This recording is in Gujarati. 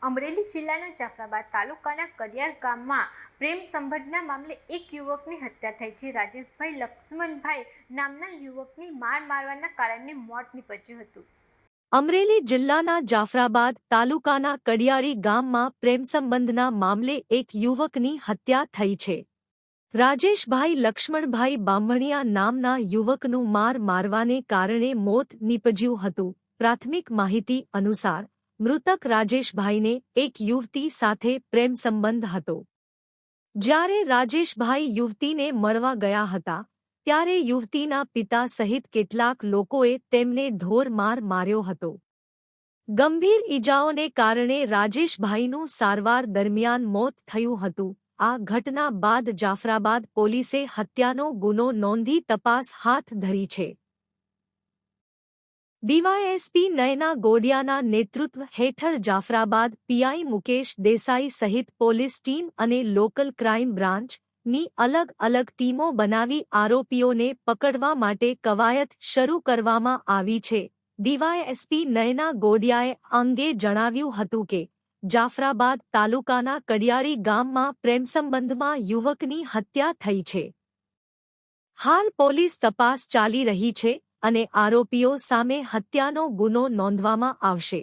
અમરેલી જિલ્લાના જાફરાબાદ તાલુકાના કડિયાર ગામમાં પ્રેમ સંબંધના મામલે એક યુવકની હત્યા થઈ છે. રાજેશભાઈ લક્ષ્મણભાઈ નામના યુવકની મારવાના કારણે મોત નીપજ્યું હતું. અમરેલી જિલ્લાના જાફરાબાદ તાલુકાના કડિયારી ગામમાં પ્રેમસંબંધના મામલે એક યુવકની હત્યા થઈ છે. રાજેશભાઈ લક્ષ્મણભાઈ બામણિયા નામના યુવકનું મારવાને કારણે મોત નીપજ્યું હતું. પ્રાથમિક માહિતી અનુસાર મૃતક રાજેશભાઈને એક યુવતી સાથે પ્રેમસંબંધ હતો. જ્યારે રાજેશભાઈ યુવતીને મળવા ગયા હતા ત્યારે યુવતીના પિતા સહિત કેટલાક લોકોએ તેમને ઢોરમાર માર્યો હતો. ગંભીર ઈજાઓને કારણે રાજેશભાઈનું સારવાર દરમિયાન મોત થયું હતું. આ ઘટના બાદ જાફરાબાદ પોલીસે હત્યાનો ગુનો નોંધી તપાસ હાથ ધરી છે. ડીવાયએસપી નયના ગોડિયાના નેતૃત્વ હેઠળ જાફરાબાદ પીઆઈ મુકેશ દેસાઈ સહિત પોલીસ ટીમ અને લોકલ ક્રાઇમ બ્રાન્ચની અલગ અલગ ટીમો બનાવી આરોપીઓને પકડવા માટે કવાયત શરૂ કરવામાં આવી છે. ડીવાયએસપી નયના ગોડિયાએ અંગે જણાવ્યું હતું કે જાફરાબાદ તાલુકાના કડિયારી ગામમાં પ્રેમસંબંધમાં યુવકની હત્યા થઈ છે. હાલ પોલીસ તપાસ ચાલી રહી છે અને આરોપીઓ સામે હત્યાનો ગુનો નોંધવામાં આવશે.